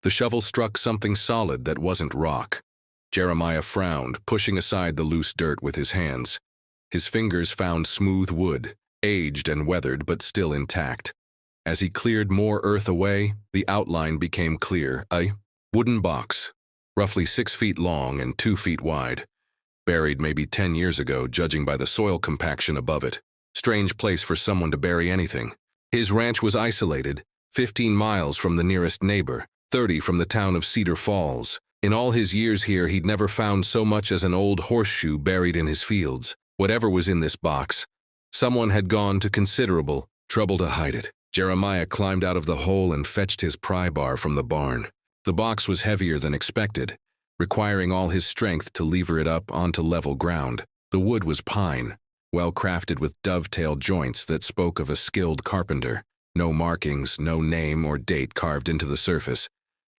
The shovel struck something solid that wasn't rock. Jeremiah frowned, pushing aside the loose dirt with his hands. His fingers found smooth wood, aged and weathered but still intact. As he cleared more earth away, the outline became clear. A wooden box, roughly 6 feet long and 2 feet wide. Buried maybe 10 years ago, judging by the soil compaction above it. Strange place for someone to bury anything. His ranch was isolated, 15 miles from the nearest neighbor, 30 from the town of Cedar Falls. In all his years here, he'd never found so much as an old horseshoe buried in his fields. Whatever was in this box, someone had gone to considerable trouble to hide it. Jeremiah climbed out of the hole and fetched his pry bar from the barn. The box was heavier than expected, requiring all his strength to lever it up onto level ground. The wood was pine, well crafted with dovetail joints that spoke of a skilled carpenter. No markings, no name or date carved into the surface.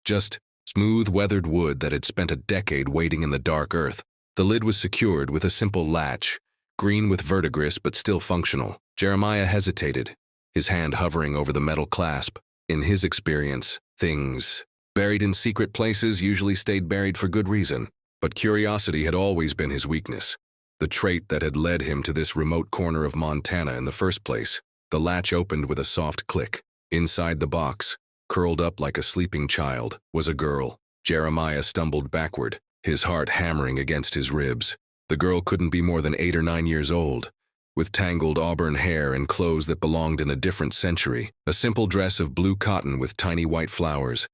Just smooth, weathered wood that had spent a decade waiting in the dark earth. The lid was secured with a simple latch, green with verdigris but still functional. Jeremiah hesitated, his hand hovering over the metal clasp. In his experience, things buried in secret places usually stayed buried for good reason, but curiosity had always been his weakness, the trait that had led him to this remote corner of Montana in the first place. The latch opened with a soft click. Inside the box, curled up like a sleeping child, was a girl. Jeremiah stumbled backward, his heart hammering against his ribs. The girl couldn't be more than 8 or 9 years old, with tangled auburn hair and clothes that belonged in a different century. A simple dress of blue cotton with tiny white flowers,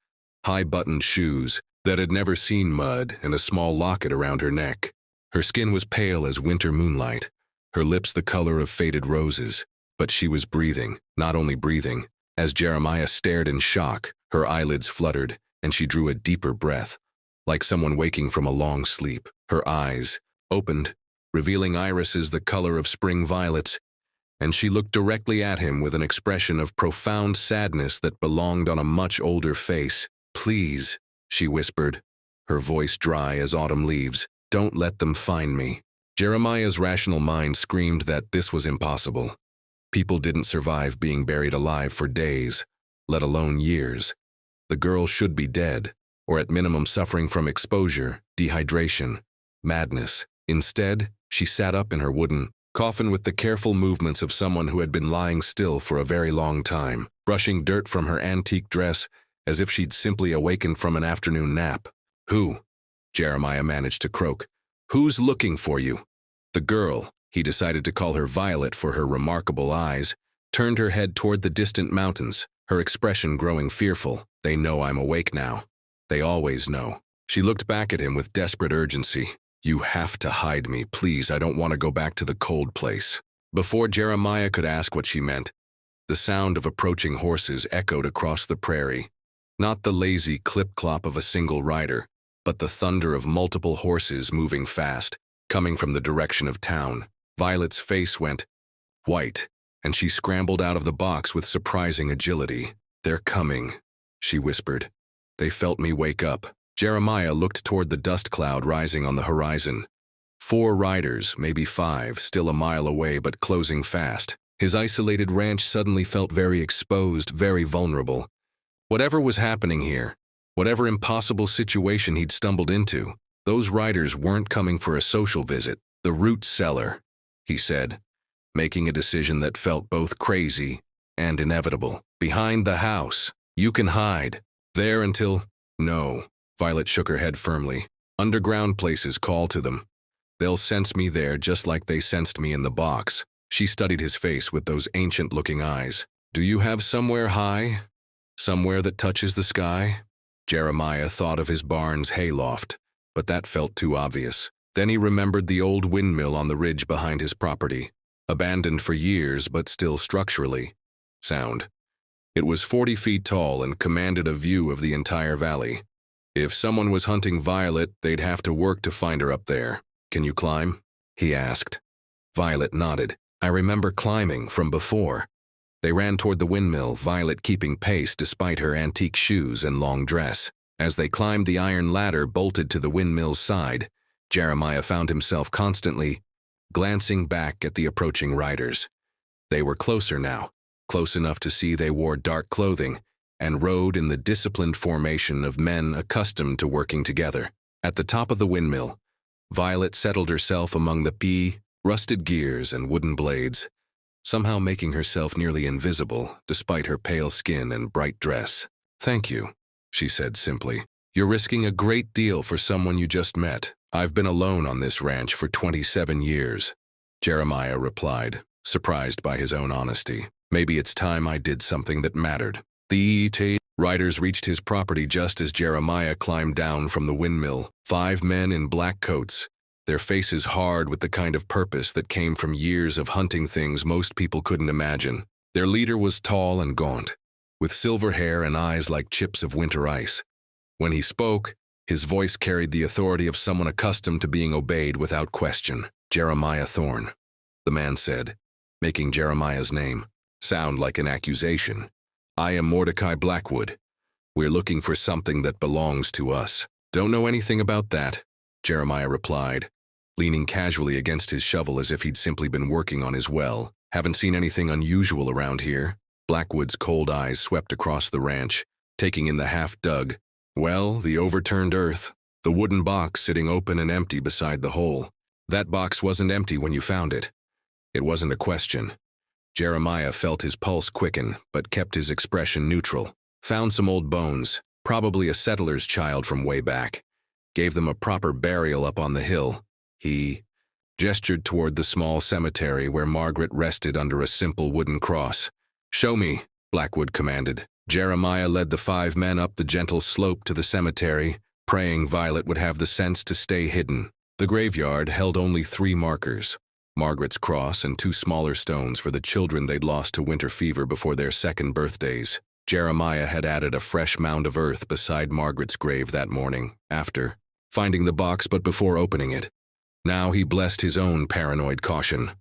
high-buttoned shoes that had never seen mud, and a small locket around her neck. Her skin was pale as winter moonlight, her lips the color of faded roses. But she was breathing, not only breathing. As Jeremiah stared in shock, her eyelids fluttered, and she drew a deeper breath, like someone waking from a long sleep. Her eyes opened, revealing irises the color of spring violets, and she looked directly at him with an expression of profound sadness that belonged on a much older face. "Please," she whispered, her voice dry as autumn leaves, "don't let them find me." Jeremiah's rational mind screamed that this was impossible. People didn't survive being buried alive for days, let alone years. The girl should be dead, or at minimum suffering from exposure, dehydration, madness. Instead, she sat up in her wooden coffin with the careful movements of someone who had been lying still for a very long time, brushing dirt from her antique dress as if she'd simply awakened from an afternoon nap. "Who?" Jeremiah managed to croak. "Who's looking for you?" The girl, he decided to call her Violet for her remarkable eyes, turned her head toward the distant mountains, her expression growing fearful. "They know I'm awake now. They always know." She looked back at him with desperate urgency. "You have to hide me, please. I don't want to go back to the cold place." Before Jeremiah could ask what she meant, the sound of approaching horses echoed across the prairie. Not the lazy clip-clop of a single rider, but the thunder of multiple horses moving fast, coming from the direction of town. Violet's face went white, and she scrambled out of the box with surprising agility. "They're coming," she whispered. They felt me wake up. Jeremiah looked toward the dust cloud rising on the horizon. 4 riders, maybe 5, still a mile away but closing fast. His isolated ranch suddenly felt very exposed, very vulnerable. Whatever was happening here, whatever impossible situation he'd stumbled into, those riders weren't coming for a social visit. "The root cellar," he said, making a decision that felt both crazy and inevitable. "Behind the house. You can hide there until—" "No." Violet shook her head firmly. "Underground places call to them. They'll sense me there just like they sensed me in the box." She studied his face with those ancient-looking eyes. "Do you have somewhere high? Somewhere that touches the sky?" Jeremiah thought of his barn's hayloft, but that felt too obvious. Then he remembered the old windmill on the ridge behind his property, abandoned for years but still structurally sound. It was 40 feet tall and commanded a view of the entire valley. If someone was hunting Violet, they'd have to work to find her up there. "Can you climb?" he asked. Violet nodded. "I remember climbing from before." They ran toward the windmill, Violet keeping pace despite her antique shoes and long dress. As they climbed the iron ladder bolted to the windmill's side, Jeremiah found himself constantly glancing back at the approaching riders. They were closer now, close enough to see they wore dark clothing, and rode in the disciplined formation of men accustomed to working together. At the top of the windmill, Violet settled herself among the rusted gears and wooden blades, somehow making herself nearly invisible despite her pale skin and bright dress. "Thank you," she said simply. "You're risking a great deal for someone you just met. I've been alone on this ranch for 27 years. Jeremiah replied, surprised by his own honesty. "Maybe it's time I did something that mattered." The E.T. riders reached his property just as Jeremiah climbed down from the windmill. 5 men in black coats, their faces hard with the kind of purpose that came from years of hunting things most people couldn't imagine. Their leader was tall and gaunt, with silver hair and eyes like chips of winter ice. When he spoke, his voice carried the authority of someone accustomed to being obeyed without question. "Jeremiah Thorne," the man said, making Jeremiah's name sound like an accusation. "I am Mordecai Blackwood. We're looking for something that belongs to us." "Don't know anything about that," Jeremiah replied, leaning casually against his shovel as if he'd simply been working on his well. "Haven't seen anything unusual around here." Blackwood's cold eyes swept across the ranch, taking in the half-dug. "Well, the overturned earth, the wooden box sitting open and empty beside the hole. That box wasn't empty when you found it." It wasn't a question. Jeremiah felt his pulse quicken, but kept his expression neutral. "Found some old bones, probably a settler's child from way back. Gave them a proper burial up on the hill." He gestured toward the small cemetery where Margaret rested under a simple wooden cross. "Show me," Blackwood commanded. Jeremiah led the 5 men up the gentle slope to the cemetery, praying Violet would have the sense to stay hidden. The graveyard held only 3 markers: Margaret's cross and 2 smaller stones for the children they'd lost to winter fever before their 2nd birthdays. Jeremiah had added a fresh mound of earth beside Margaret's grave that morning, after finding the box but before opening it. Now he blessed his own paranoid caution.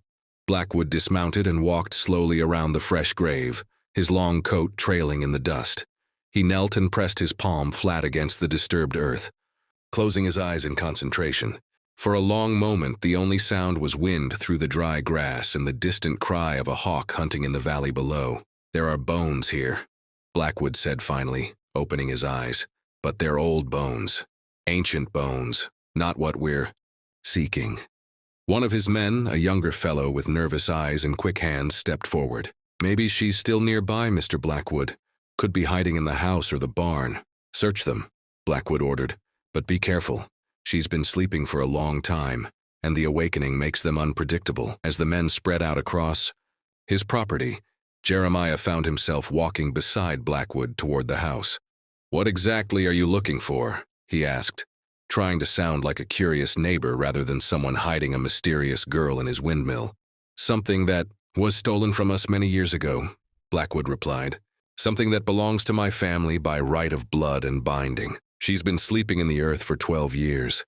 Blackwood dismounted and walked slowly around the fresh grave, his long coat trailing in the dust. He knelt and pressed his palm flat against the disturbed earth, closing his eyes in concentration. For a long moment, the only sound was wind through the dry grass and the distant cry of a hawk hunting in the valley below. "There are bones here," Blackwood said finally, opening his eyes. "But they're old bones. Ancient bones, not what we're seeking." One of his men, a younger fellow with nervous eyes and quick hands, stepped forward. "Maybe she's still nearby, Mr. Blackwood. Could be hiding in the house or the barn." "Search them," Blackwood ordered, "but be careful. She's been sleeping for a long time, and the awakening makes them unpredictable." As the men spread out across his property, Jeremiah found himself walking beside Blackwood toward the house. "What exactly are you looking for?" he asked, trying to sound like a curious neighbor rather than someone hiding a mysterious girl in his windmill. "Something that was stolen from us many years ago," Blackwood replied. "Something that belongs to my family by right of blood and binding. She's been sleeping in the earth for 12 years,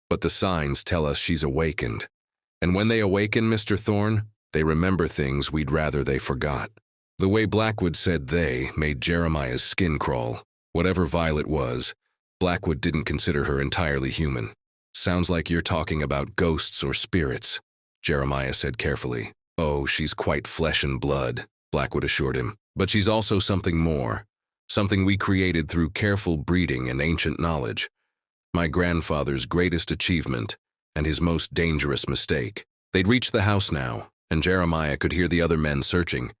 but the signs tell us she's awakened. And when they awaken, Mr. Thorne, they remember things we'd rather they forgot." The way Blackwood said "they" made Jeremiah's skin crawl. Whatever Violet was, Blackwood didn't consider her entirely human. "Sounds like you're talking about ghosts or spirits," Jeremiah said carefully. "Oh, she's quite flesh and blood," Blackwood assured him. "But she's also something more. Something we created through careful breeding and ancient knowledge. My grandfather's greatest achievement and his most dangerous mistake." They'd reached the house now, and Jeremiah could hear the other men searching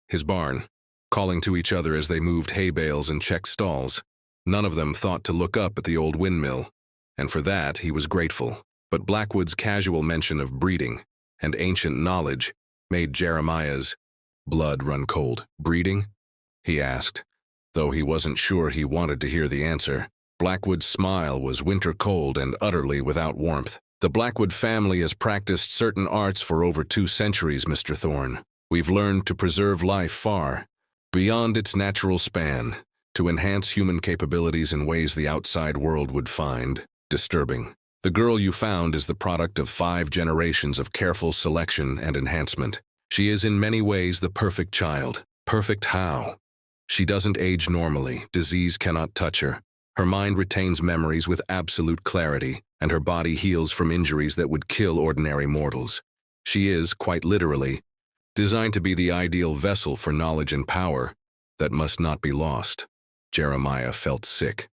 his barn, calling to each other as they moved hay bales and checked stalls. None of them thought to look up at the old windmill, and for that he was grateful. But Blackwood's casual mention of breeding and ancient knowledge made Jeremiah's blood run cold. "Breeding?" he asked, though he wasn't sure he wanted to hear the answer. Blackwood's smile was winter cold and utterly without warmth. "The Blackwood family has practiced certain arts for over 2 centuries, Mr. Thorne. We've learned to preserve life far beyond its natural span, to enhance human capabilities in ways the outside world would find disturbing. The girl you found is the product of 5 generations of careful selection and enhancement. She is in many ways the perfect child. Perfect how? She doesn't age normally. Disease cannot touch her. Her mind retains memories with absolute clarity, and her body heals from injuries that would kill ordinary mortals. She is, quite literally, designed to be the ideal vessel for knowledge and power that must not be lost." Jeremiah felt sick.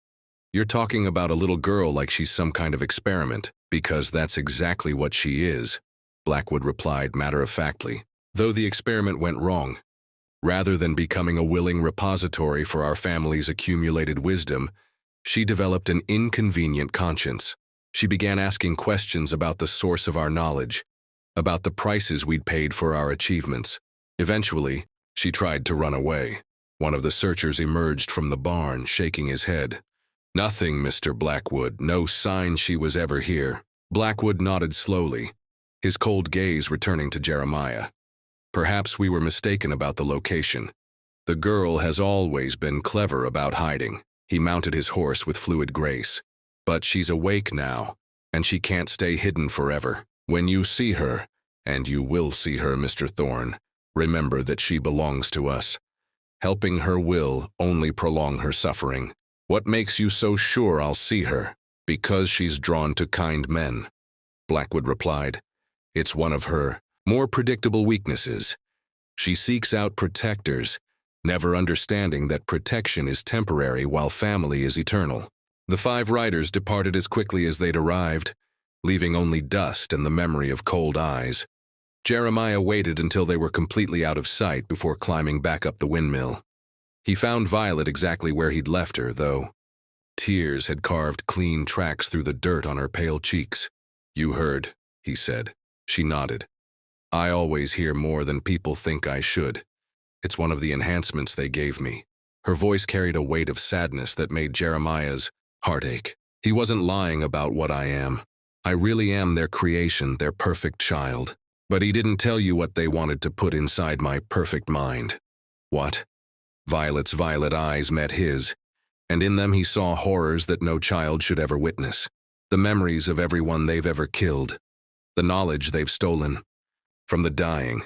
You're talking about a little girl like she's some kind of experiment, because that's exactly what she is, Blackwood replied matter-of-factly. Though the experiment went wrong, rather than becoming a willing repository for our family's accumulated wisdom, she developed an inconvenient conscience. She began asking questions about the source of our knowledge, about the prices we'd paid for our achievements. Eventually, she tried to run away. One of the searchers emerged from the barn, shaking his head. Nothing, Mr. Blackwood, no sign she was ever here. Blackwood nodded slowly, his cold gaze returning to Jeremiah. Perhaps we were mistaken about the location. The girl has always been clever about hiding. He mounted his horse with fluid grace. But she's awake now, and she can't stay hidden forever. When you see her, and you will see her, Mr. Thorne, remember that she belongs to us. Helping her will only prolong her suffering. What makes you so sure I'll see her? Because she's drawn to kind men, Blackwood replied. It's one of her more predictable weaknesses. She seeks out protectors, never understanding that protection is temporary while family is eternal. The 5 riders departed as quickly as they'd arrived, leaving only dust and the memory of cold eyes. Jeremiah waited until they were completely out of sight before climbing back up the windmill. He found Violet exactly where he'd left her, though. Tears had carved clean tracks through the dirt on her pale cheeks. You heard, he said. She nodded. I always hear more than people think I should. It's one of the enhancements they gave me. Her voice carried a weight of sadness that made Jeremiah's heart ache. He wasn't lying about what I am. I really am their creation, their perfect child. But he didn't tell you what they wanted to put inside my perfect mind. What? Violet's violet eyes met his, and in them he saw horrors that no child should ever witness. The memories of everyone they've ever killed. The knowledge they've stolen. From the dying.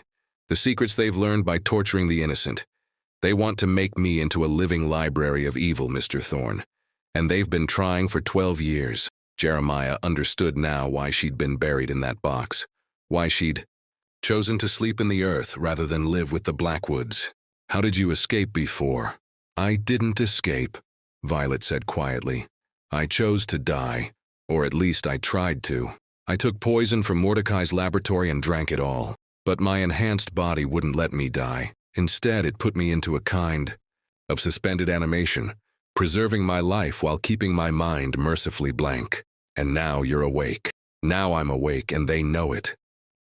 The secrets they've learned by torturing the innocent. They want to make me into a living library of evil, Mr. Thorne. And they've been trying for 12 years. Jeremiah understood now why she'd been buried in that box. Why she'd chosen to sleep in the earth rather than live with the Blackwoods. How did you escape before? I didn't escape, Violet said quietly. I chose to die, or at least I tried to. I took poison from Mordecai's laboratory and drank it all. But my enhanced body wouldn't let me die. Instead, it put me into a kind of suspended animation, preserving my life while keeping my mind mercifully blank. And now you're awake. Now I'm awake, and they know it.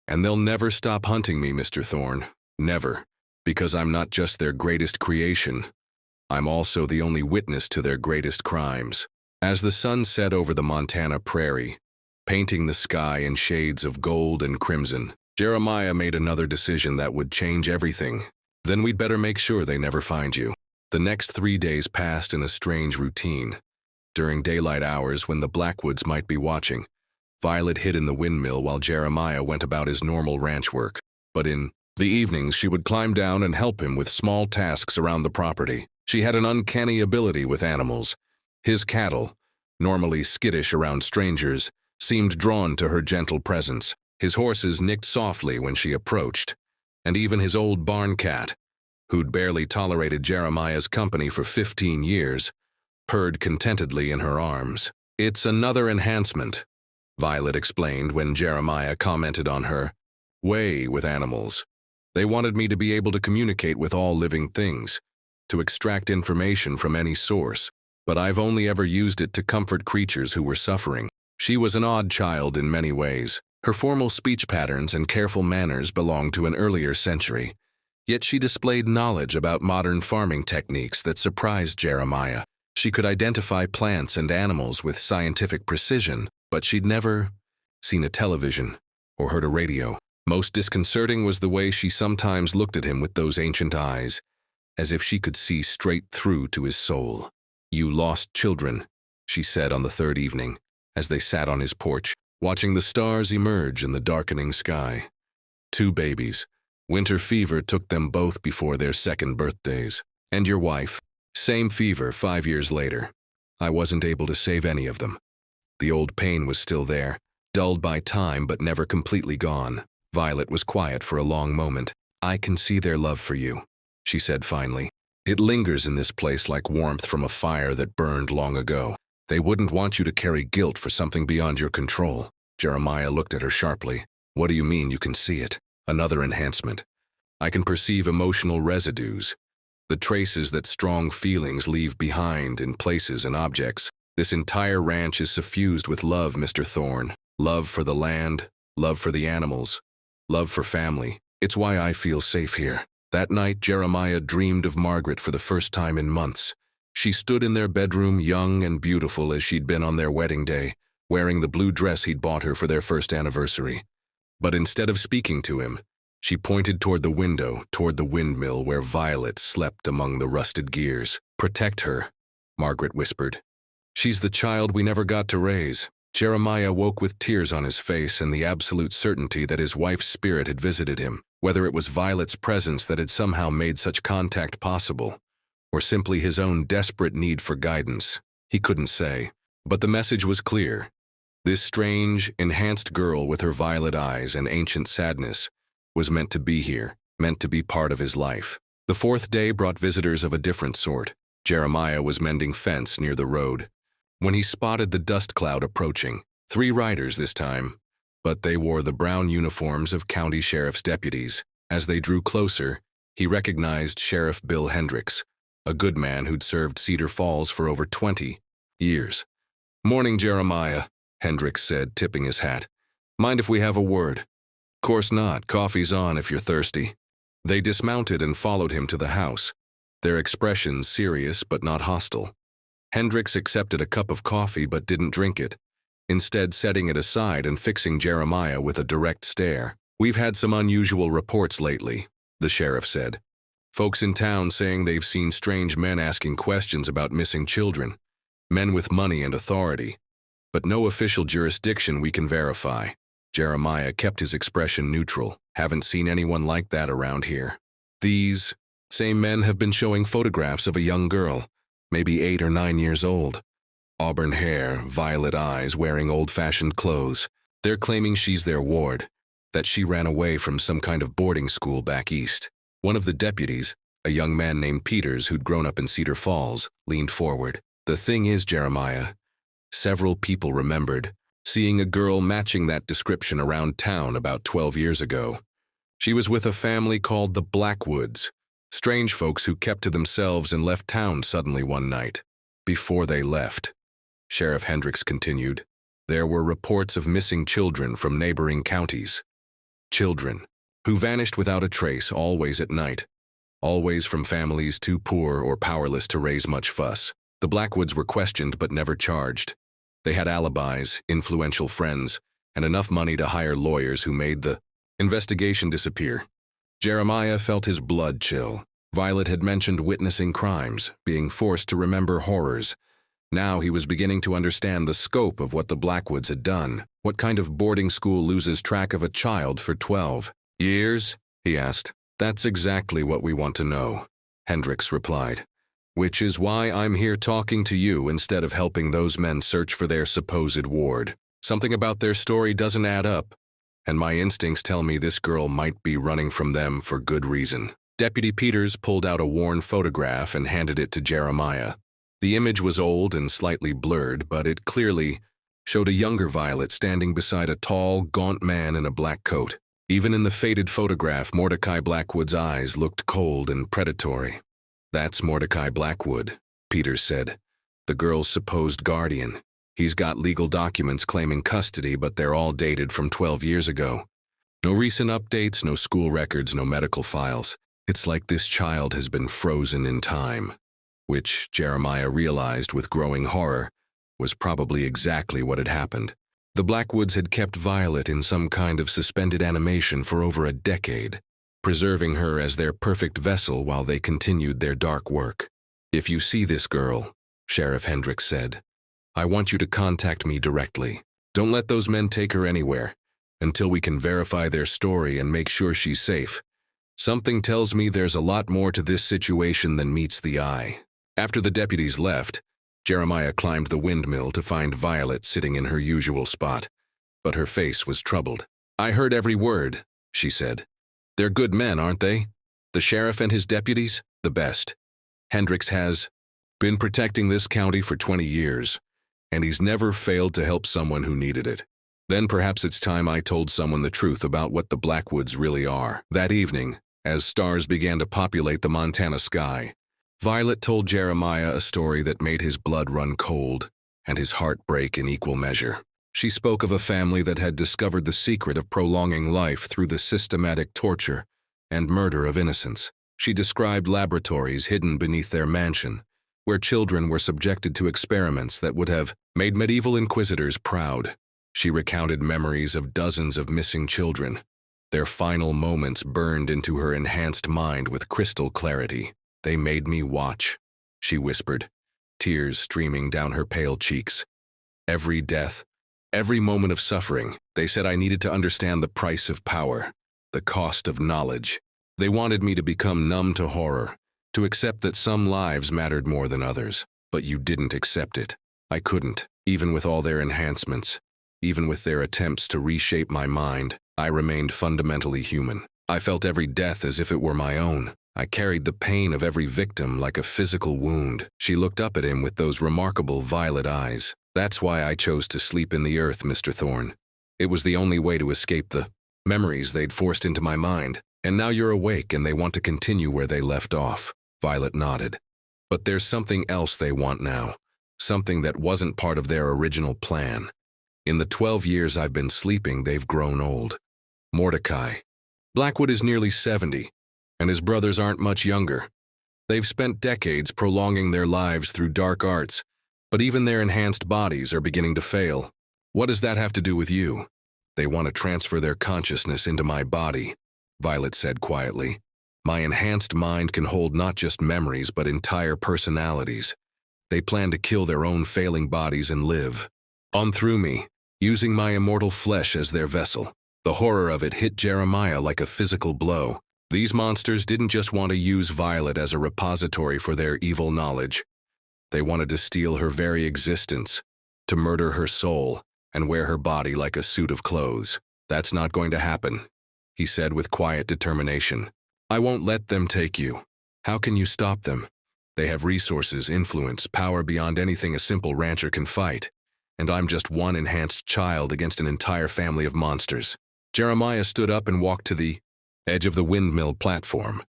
And they'll never stop hunting me, Mr. Thorne. Never. Because I'm not just their greatest creation. I'm also the only witness to their greatest crimes. As the sun set over the Montana prairie, painting the sky in shades of gold and crimson, Jeremiah made another decision that would change everything. Then we'd better make sure they never find you. The next 3 days passed in a strange routine. During daylight hours when the Blackwoods might be watching, Violet hid in the windmill while Jeremiah went about his normal ranch work. But in the evenings, she would climb down and help him with small tasks around the property. She had an uncanny ability with animals. His cattle, normally skittish around strangers, seemed drawn to her gentle presence. His horses nicked softly when she approached, and even his old barn cat, who'd barely tolerated Jeremiah's company for 15 years, purred contentedly in her arms. It's another enhancement, Violet explained when Jeremiah commented on her way with animals. They wanted me to be able to communicate with all living things, to extract information from any source, but I've only ever used it to comfort creatures who were suffering. She was an odd child in many ways. Her formal speech patterns and careful manners belonged to an earlier century, yet she displayed knowledge about modern farming techniques that surprised Jeremiah. She could identify plants and animals with scientific precision, but she'd never seen a television or heard a radio. Most disconcerting was the way she sometimes looked at him with those ancient eyes, as if she could see straight through to his soul. You lost children, she said on the 3rd evening, as they sat on his porch, watching the stars emerge in the darkening sky. 2 babies. Winter fever took them both before their 2nd birthdays. And your wife. Same fever 5 years later. I wasn't able to save any of them. The old pain was still there, dulled by time but never completely gone. Violet was quiet for a long moment. I can see their love for you, she said finally. It lingers in this place like warmth from a fire that burned long ago. They wouldn't want you to carry guilt for something beyond your control. Jeremiah looked at her sharply. What do you mean you can see it? Another enhancement. I can perceive emotional residues, the traces that strong feelings leave behind in places and objects. This entire ranch is suffused with love, Mr. Thorne. Love for the land, love for the animals, love for family. It's why I feel safe here. That night, Jeremiah dreamed of Margaret for the first time in months. She stood in their bedroom, young and beautiful as she'd been on their wedding day, wearing the blue dress he'd bought her for their first anniversary. But instead of speaking to him, she pointed toward the window, toward the windmill where Violet slept among the rusted gears. Protect her, Margaret whispered. She's the child we never got to raise. Jeremiah woke with tears on his face and the absolute certainty that his wife's spirit had visited him. Whether it was Violet's presence that had somehow made such contact possible, or simply his own desperate need for guidance, he couldn't say. But the message was clear. This strange, enhanced girl with her violet eyes and ancient sadness was meant to be here, meant to be part of his life. The fourth day brought visitors of a different sort. Jeremiah was mending fence near the road when he spotted the dust cloud approaching. 3 riders this time, but they wore the brown uniforms of county sheriff's deputies. As they drew closer, he recognized Sheriff Bill Hendricks, a good man who'd served Cedar Falls for over 20 years. "Morning, Jeremiah," Hendricks said, tipping his hat. "Mind if we have a word?" "Course not. Coffee's on if you're thirsty." They dismounted and followed him to the house, their expressions serious but not hostile. Hendricks accepted a cup of coffee but didn't drink it, instead setting it aside and fixing Jeremiah with a direct stare. "We've had some unusual reports lately," the sheriff said. "Folks in town saying they've seen strange men asking questions about missing children, men with money and authority, but no official jurisdiction we can verify." Jeremiah kept his expression neutral. "Haven't seen anyone like that around here. These same men have been showing photographs of a young girl, maybe 8 or 9 years old. Auburn hair, violet eyes, wearing old-fashioned clothes. They're claiming she's their ward, that she ran away from some kind of boarding school back east." One of the deputies, a young man named Peters who'd grown up in Cedar Falls, leaned forward. "The thing is, Jeremiah, several people remembered seeing a girl matching that description around town about 12 years ago. She was with a family called the Blackwoods, strange folks who kept to themselves and left town suddenly one night. Before they left," Sheriff Hendricks continued, "there were reports of missing children from neighboring counties. Children who vanished without a trace, always at night, always from families too poor or powerless to raise much fuss. The Blackwoods were questioned but never charged. They had alibis, influential friends, and enough money to hire lawyers who made the investigation disappear." Jeremiah felt his blood chill. Violet had mentioned witnessing crimes, being forced to remember horrors. Now he was beginning to understand the scope of what the Blackwoods had done. What kind of boarding school loses track of a child for 12 years? He asked. "That's exactly what we want to know," Hendricks replied. "Which is why I'm here talking to you instead of helping those men search for their supposed ward. Something about their story doesn't add up, and my instincts tell me this girl might be running from them for good reason." Deputy Peters pulled out a worn photograph and handed it to Jeremiah. The image was old and slightly blurred, but it clearly showed a younger Violet standing beside a tall, gaunt man in a black coat. Even in the faded photograph, Mordecai Blackwood's eyes looked cold and predatory. "That's Mordecai Blackwood," Peters said, "the girl's supposed guardian. He's got legal documents claiming custody, but they're all dated from 12 years ago. No recent updates, no school records, no medical files. It's like this child has been frozen in time," which Jeremiah realized with growing horror was probably exactly what had happened. The Blackwoods had kept Violet in some kind of suspended animation for over a decade, preserving her as their perfect vessel while they continued their dark work. "If you see this girl," Sheriff Hendricks said, "I want you to contact me directly. Don't let those men take her anywhere until we can verify their story and make sure she's safe. Something tells me there's a lot more to this situation than meets the eye." After the deputies left, Jeremiah climbed the windmill to find Violet sitting in her usual spot, but her face was troubled. "I heard every word," she said. "They're good men, aren't they? The sheriff and his deputies? The best. Hendricks has been protecting this county for 20 years, and he's never failed to help someone who needed it. Then perhaps it's time I told someone the truth about what the Blackwoods really are. That evening, as stars began to populate the Montana sky, Violet told Jeremiah a story that made his blood run cold and his heart break in equal measure. She spoke of a family that had discovered the secret of prolonging life through the systematic torture and murder of innocents. She described laboratories hidden beneath their mansion, where children were subjected to experiments that would have made medieval inquisitors proud. She recounted memories of dozens of missing children. Their final moments burned into her enhanced mind with crystal clarity. "They made me watch," she whispered, tears streaming down her pale cheeks. "Every death, every moment of suffering, they said I needed to understand the price of power, the cost of knowledge. They wanted me to become numb to horror, to accept that some lives mattered more than others. But you didn't accept it. I couldn't, even with all their enhancements. Even with their attempts to reshape my mind, I remained fundamentally human. I felt every death as if it were my own. I carried the pain of every victim like a physical wound." She looked up at him with those remarkable violet eyes. "That's why I chose to sleep in the earth, Mr. Thorne. It was the only way to escape the memories they'd forced into my mind. And now you're awake and they want to continue where they left off." Violet nodded. "But there's something else they want now. Something that wasn't part of their original plan. In the 12 years I've been sleeping, they've grown old. Mordecai Blackwood is nearly 70, and his brothers aren't much younger. They've spent decades prolonging their lives through dark arts, but even their enhanced bodies are beginning to fail. What does that have to do with you?" "They want to transfer their consciousness into my body," Violet said quietly. "My enhanced mind can hold not just memories but entire personalities. They plan to kill their own failing bodies and live on through me, using my immortal flesh as their vessel." The horror of it hit Jeremiah like a physical blow. These monsters didn't just want to use Violet as a repository for their evil knowledge. They wanted to steal her very existence, to murder her soul, and wear her body like a suit of clothes. "That's not going to happen," he said with quiet determination. "I won't let them take you. How can you stop them? They have resources, influence, power beyond anything a simple rancher can fight. And I'm just one enhanced child against an entire family of monsters." Jeremiah stood up and walked to the edge of the windmill platform,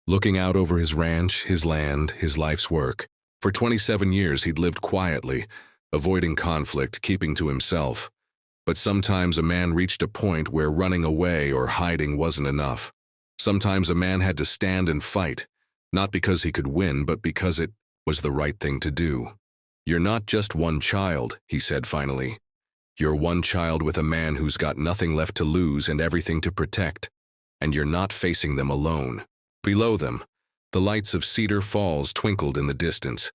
looking out over his ranch, his land, his life's work. For 27 years he'd lived quietly, avoiding conflict, keeping to himself. But sometimes a man reached a point where running away or hiding wasn't enough. Sometimes a man had to stand and fight, not because he could win, but because it was the right thing to do. "You're not just one child," he said finally. "You're one child with a man who's got nothing left to lose and everything to protect. And you're not facing them alone." Below them, the lights of Cedar Falls twinkled in the distance,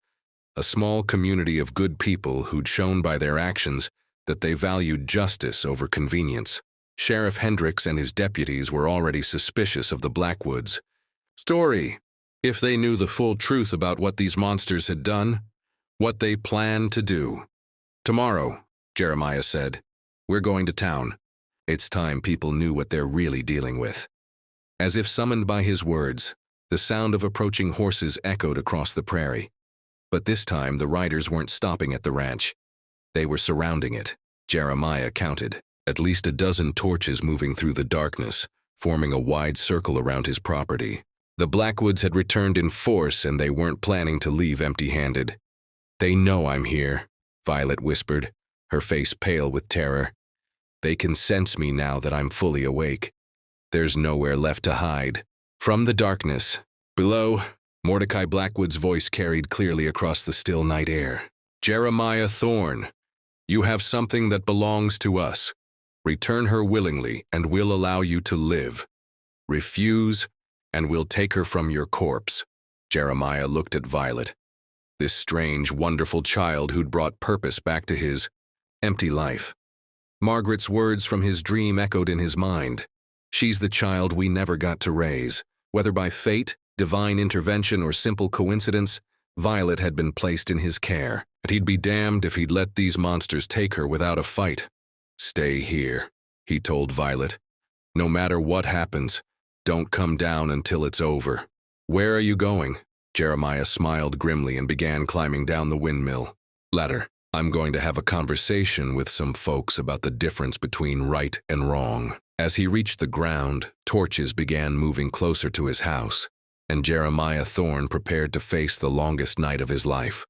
a small community of good people who'd shown by their actions that they valued justice over convenience. Sheriff Hendricks and his deputies were already suspicious of the Blackwoods' story. If they knew the full truth about what these monsters had done, what they planned to do. "Tomorrow," Jeremiah said, "we're going to town. It's time people knew what they're really dealing with." As if summoned by his words, the sound of approaching horses echoed across the prairie. But this time the riders weren't stopping at the ranch. They were surrounding it. Jeremiah counted at least a dozen torches moving through the darkness, forming a wide circle around his property. The Blackwoods had returned in force, and they weren't planning to leave empty-handed. "They know I'm here," Violet whispered, her face pale with terror. "They can sense me now that I'm fully awake. There's nowhere left to hide." From the darkness, below, Mordecai Blackwood's voice carried clearly across the still night air. "Jeremiah Thorne, you have something that belongs to us. Return her willingly, and we'll allow you to live. Refuse, and we'll take her from your corpse." Jeremiah looked at Violet, this strange, wonderful child who'd brought purpose back to his empty life. Margaret's words from his dream echoed in his mind. "She's the child we never got to raise." Whether by fate, divine intervention, or simple coincidence, Violet had been placed in his care, and he'd be damned if he'd let these monsters take her without a fight. "Stay here," he told Violet. "No matter what happens, don't come down until it's over." "Where are you going?" Jeremiah smiled grimly and began climbing down the windmill ladder. I'm going to have a conversation with some folks about the difference between right and wrong. As he reached the ground, torches began moving closer to his house, and Jeremiah Thorne prepared to face the longest night of his life.